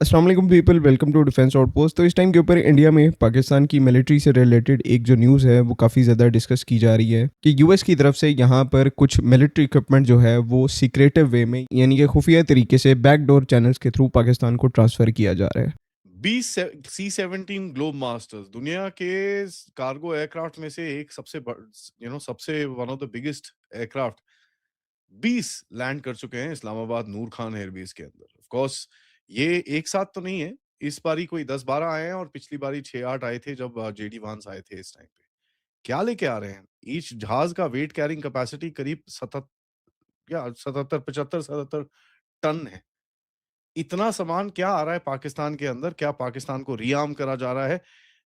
अस्सलाम वालेकुम people, welcome to defence outpost. तो इस टाइम के ऊपर इंडिया में पाकिस्तान की मिलिट्री से रिलेटेड एक जो न्यूज़ है वो काफ़ी ज़्यादा डिस्कस की जा रही है कि यूएस की तरफ से यहाँ पर कुछ मिलिट्री इक्विपमेंट जो है वो सीक्रेटिव वे में यानी कि खुफिया तरीके से बैकडोर चैनल्स के थ्रू पाकिस्तान को ट्रांसफ़र किया जा रहा है। C-17 ग्लोब मास्टर्स दुनिया के कार्गो एयरक्राफ्ट में से एक सबसे one of the biggest aircraft 20 land कर चुके हैं इस्लामाबाद नूर खान एयरबेस के अंदर। ऑफ कोर्स ये एक साथ तो नहीं है, इस बारी कोई 10-12 आए हैं और पिछली बारी 6-8 आए थे जब जेडी वांस आए थे इस टाइम पे। क्या लेके आ रहे हैं? ईच जहाज का वेट कैरिंग कैपेसिटी करीब 77 75 77 टन है। इतना सामान क्या आ रहा है पाकिस्तान के अंदर? क्या पाकिस्तान को रीआर्म करा जा रहा है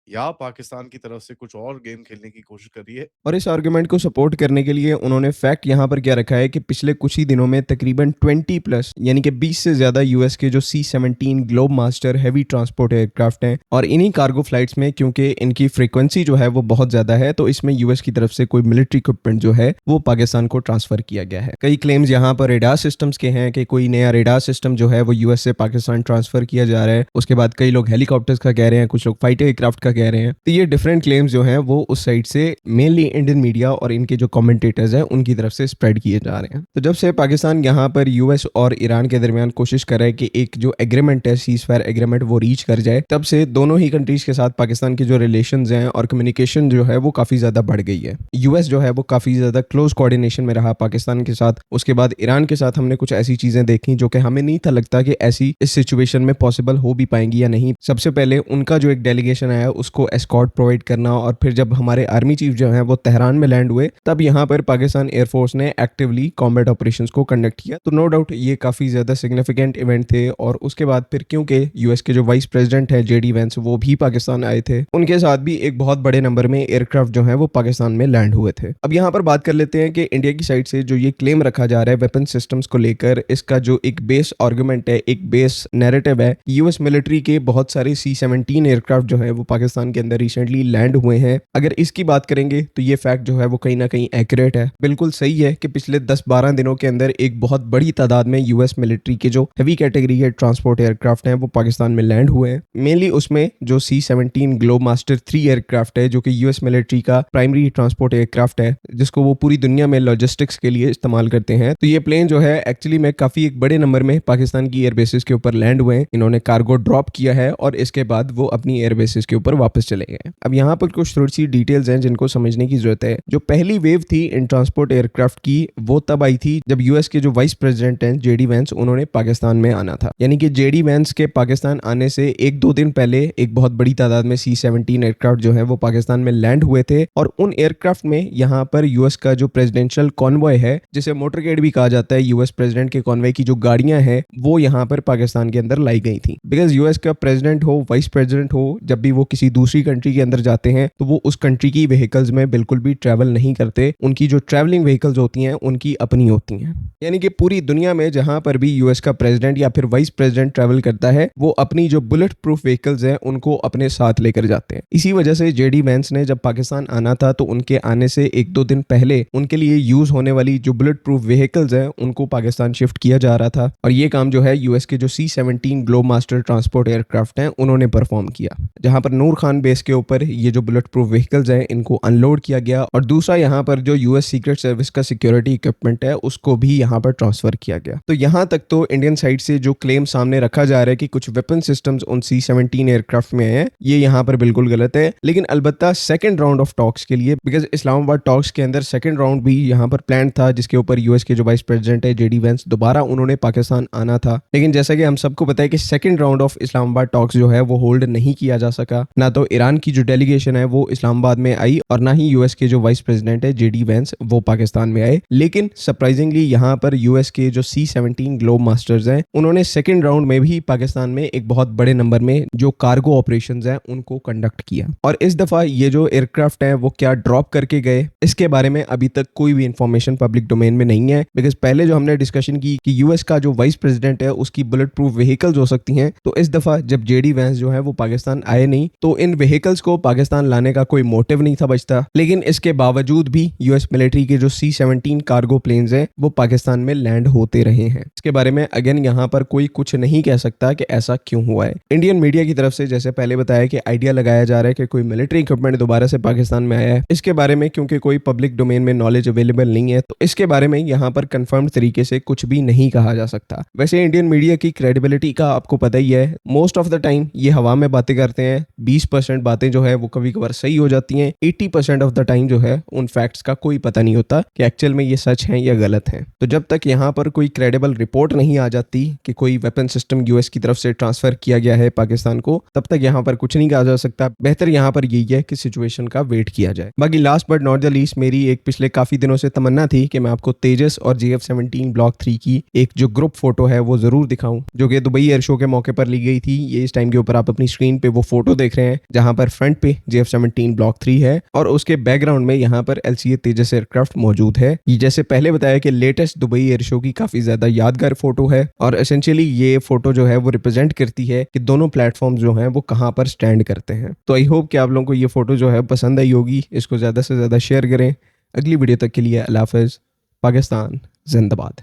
या पाकिस्तान की तरफ से कुछ और गेम खेलने की कोशिश कर रही है? और इस आर्गुमेंट को सपोर्ट करने के लिए उन्होंने फैक्ट यहाँ पर क्या रखा है कि पिछले कुछ ही दिनों में तकरीबन 20 प्लस यानी कि 20 से ज़्यादा यूएस के जो C-17 globe master heavy transport aircraft हैं और इन्हीं कार्गो फ्लाइट्स में क्योंकि इनकी फ्रीक्वेंसी जो है वो बहुत ज़्यादा है तो इसमें यूएस की तरफ से कोई मिलिट्री इक्विपमेंट जो है वो पाकिस्तान को ट्रांसफ़र किया गया है। कई क्लेम्स यहाँ पर रेडार सिस्टम्स के हैं कि कोई नया रेडार सिस्टम जो है वो यूएस से पाकिस्तान ट्रांसफ़र किया जा रहा है। उसके बाद कई लोग हेलीकॉप्टर्स का कह रहे हैं, कुछ लोग फाइटर एयरक्राफ्ट का कह रहे हैं। तो ये डिफरेंट क्लेम्स जो हैं वो उस साइड से मेनली इंडियन मीडिया और इनके जो कमेंटेटर्स हैं उनकी तरफ से स्प्रेड किए जा रहे हैं। तो जब से पाकिस्तान यहाँ पर यूएस और ईरान के दरमियान कोशिश कर रहा है कि एक जो एग्रीमेंट है सीज फायर एग्रीमेंट वो रीच कर जाए, तब से दोनों ही कंट्रीज के साथ पाकिस्तान की जो रिलेशंस हैं और कम्युनिकेशन जो है वो काफ़ी ज़्यादा बढ़ गई है। यूएस जो है वो काफ़ी ज़्यादा क्लोज कोऑर्डिनेशन में रहा पाकिस्तान के साथ। उसके बाद ईरान के साथ हमने कुछ ऐसी चीज़ें देखी जो कि हमें नहीं था लगता कि ऐसी इस सिचुएशन में पॉसिबल हो भी पाएंगी या नहीं। सबसे पहले उनका जो एक डेलीगेशन आया उसको एस्कॉर्ट प्रोवाइड करना, और फिर जब हमारे आर्मी चीफ जो है वो तेहरान में लैंड हुए तब यहाँ पर पाकिस्तान एयरफोर्स ने एक्टिवली कॉम्बैट ऑपरेशंस को कंडक्ट किया। तो नो डाउट ये काफ़ी ज़्यादा सिग्निफिकेंट इवेंट थे। और उसके बाद फिर क्योंकि यूएस के जो वाइस प्रेसिडेंट है जेडी वेंस वो भी पाकिस्तान आए थे, उनके साथ भी एक बहुत बड़े नंबर में एयरक्राफ्ट जो है वो पाकिस्तान में लैंड हुए थे। अब यहाँ पर बात कर लेते हैं कि इंडिया की साइड से जो ये क्लेम रखा जा रहा है वेपन सिस्टम्स को लेकर, इसका जो एक बेस आर्गुमेंट है, एक बेस नैरेटिव है, यूएस मिलिट्री के बहुत सारे C-17 एयरक्राफ्ट जो है वो पाकिस्तान के अंदर रिसेंटली लैंड हुए हैं। अगर इसकी बात करेंगे तो ये फैक्ट जो है वो कहीं ना कहीं एक्यूरेट है। बिल्कुल सही है कि पिछले 10-12 दिनों के अंदर एक बहुत बड़ी तादाद में यूएस मिलिट्री के जो हैवी कैटेगरी के ट्रांसपोर्ट एयरक्राफ्ट हैं वो पाकिस्तान में लैंड हुए हैं। मेनली उसमें जो C-17 ग्लोब मास्टर 3 एयरक्राफ्ट है जो कि यूएस मिलिट्री का प्राइमरी ट्रांसपोर्ट एयरक्राफ्ट है जिसको वो पूरी दुनिया में लॉजिस्टिक्स के लिए इस्तेमाल करते हैं। तो ये प्लेन जो है एक्चुअली में काफी एक बड़े नंबर में पाकिस्तान की एयरबेसिस के ऊपर लैंड हुए हैं। इन्होंने कार्गो ड्रॉप किया है और इसके बाद वो अपनी एयरबेसिस के ऊपर वापस चले गए। अब यहाँ पर कुछ थोड़ी सी डिटेल्स हैं जिनको समझने की जरूरत है। जो पहली वेव थी इन ट्रांसपोर्ट एयरक्राफ्ट की वो तब आई थी जब यूएस के जो वाइस प्रेसिडेंट हैं जेडी वेंस उन्होंने पाकिस्तान में आना था। यानी कि जेडी वेंस के पाकिस्तान आने से 1-2 दिन पहले एक बहुत बड़ी तादाद में C-17 एयरक्राफ्ट जो है वो पाकिस्तान में लैंड हुए थे। और उन एयरक्राफ्ट में यहाँ पर यूएस का जो प्रेसिडेंशियल कॉन्वॉय है, जिसे मोटरकेड भी कहा जाता है, यूएस प्रेसिडेंट के कॉन्वॉय की जो गाड़ियां हैं वो यहाँ पर पाकिस्तान के अंदर लाई गई थी। बिकॉज यूएस का प्रेसिडेंट हो, वाइस प्रेसिडेंट हो, जब भी वो किसी दूसरी कंट्री के अंदर जाते हैं तो वो उस कंट्री की व्हीकल्स में बिल्कुल भी ट्रैवल नहीं करते। उनकी जो ट्रैवलिंग व्हीकल्स होती हैं उनकी अपनी होती हैं। यानी कि पूरी दुनिया में जहां पर भी यूएस का प्रेसिडेंट या फिर वाइस प्रेसिडेंट ट्रैवल करता है वो अपनी जो बुलेट प्रूफ व्हीकल्स हैं उनको अपने साथ लेकर जाते हैं। इसी वजह से जेडी वेंस ने जब पाकिस्तान आना था तो उनके आने से 1-2 दिन पहले उनके लिए यूज होने वाली जो बुलेट प्रूफ व्हीकल्स हैं उनको पाकिस्तान शिफ्ट किया जा रहा था। और ये काम जो है यूएस के जो C-17 globe master transport aircraft हैं उन्होंने परफॉर्म किया, जहां पर नूर खान बेस के ऊपर ये जो बुलेट प्रूफ व्हीकल्स हैं इनको अनलोड किया गया। और दूसरा यहाँ पर जो यूएस सीक्रेट सर्विस का सिक्योरिटी इक्विपमेंट है उसको भी यहाँ पर ट्रांसफर किया गया। तो यहाँ तक तो इंडियन साइड से जो क्लेम सामने रखा जा रहा है कि कुछ वेपन सिस्टम्स उन C-17 एयरक्राफ्ट में हैं, ये यहाँ पर बिल्कुल गलत है। लेकिन अलबत्ता सेकंड राउंड ऑफ टॉक्स के लिए, बिकॉज इस्लामाबाद टॉक्स के अंदर सेकंड राउंड भी यहाँ पर प्लान था जिसके ऊपर यूएस के जो वाइस प्रेसिडेंट है जेडी वेंस दोबारा उन्होंने पाकिस्तान आना था। लेकिन जैसा कि हम सबको पता है कि second round of Islamabad talks जो है वो होल्ड नहीं किया जा सका। ना तो ईरान की जो डेलीगेशन है वो इस्लामाबाद में आई और ना ही यूएस के जो वाइस प्रेसिडेंट है जेडी वेंस वो पाकिस्तान में आए। लेकिन सरप्राइजिंगली यहाँ पर यूएस के जो C-17 ग्लोब मास्टर्स हैं उन्होंने सेकंड राउंड में भी पाकिस्तान में एक बहुत बड़े नंबर में जो कार्गो ऑपरेशंस हैं उनको कंडक्ट किया। और इस दफा ये जो एयरक्राफ्ट है वो क्या ड्रॉप करके गए इसके बारे में अभी तक कोई भी इंफॉर्मेशन पब्लिक डोमेन में नहीं है। बिकॉज पहले जो हमने डिस्कशन की कि यूएस का जो वाइस प्रेसिडेंट है उसकी बुलेट प्रूफ व्हीकल्स हो सकती हैं, तो इस दफा जब जेडी वेंस जो है वो पाकिस्तान आए नहीं तो तो इन व्हीकल्स को पाकिस्तान लाने का कोई मोटिव नहीं था बचता, लेकिन इसके बावजूद भी यूएस मिलिट्री के जो C-17 कार्गो प्लेन्स हैं वो पाकिस्तान में लैंड होते रहे हैं। इसके बारे में अगेन यहाँ पर कोई कुछ नहीं कह सकता कि ऐसा क्यों हुआ है। इंडियन मीडिया की तरफ से जैसे पहले बताया कि आइडिया लगाया जा रहा है कि कोई मिलिट्री इक्विपमेंट दोबारा से पाकिस्तान में आया है। इसके बारे में क्योंकि कोई पब्लिक डोमेन में नॉलेज अवेलेबल नहीं है, तो इसके बारे में यहाँ पर कंफर्म तरीके से कुछ भी नहीं कहा जा सकता। वैसे इंडियन मीडिया की क्रेडिबिलिटी का आपको पता ही है, मोस्ट ऑफ द टाइम ये हवा में बातें करते हैं। 20% बातें जो है वो कभी कभार सही हो जाती हैं, 80% ऑफ द टाइम जो है उन फैक्ट्स का कोई पता नहीं होता कि एक्चुअल में ये सच है या गलत है। तो जब तक यहाँ पर कोई क्रेडिबल रिपोर्ट नहीं आ जाती कि कोई वेपन सिस्टम यूएस की तरफ से ट्रांसफर किया गया है पाकिस्तान को, तब तक यहाँ पर कुछ नहीं कहा जा सकता। बेहतर यहाँ पर यही है कि सिचुएशन का वेट किया जाए। बाकी last but not the least, मेरी एक पिछले काफी दिनों से तमन्ना थी कि मैं आपको तेजस और JF-17 ब्लॉक 3 की एक जो ग्रुप फोटो है वो जरूर दिखाऊं, जो कि दुबई एयर शो के मौके पर ली गई थी। ये इस टाइम के ऊपर आप अपनी स्क्रीन पे वो फोटो देख रहे हैं, जहां पर फ्रंट पे JF-17 ब्लॉक 3 है और उसके बैकग्राउंड में यहाँ पर LCA तेजस एयरक्राफ्ट मौजूद है। ये जैसे पहले बताया कि लेटेस्ट दुबई एयर शो की काफी ज्यादा यादगार फोटो है और एसेंशियली ये फोटो जो है वो रिप्रेजेंट करती है कि दोनों प्लेटफॉर्म जो हैं वो कहाँ पर स्टैंड करते हैं। तो आई होप कि आप लोगों को ये फोटो जो है पसंद आई होगी। इसको ज्यादा से ज्यादा शेयर करें। अगली वीडियो तक के लिए अल्लाह हाफ़िज़। पाकिस्तान जिंदाबाद।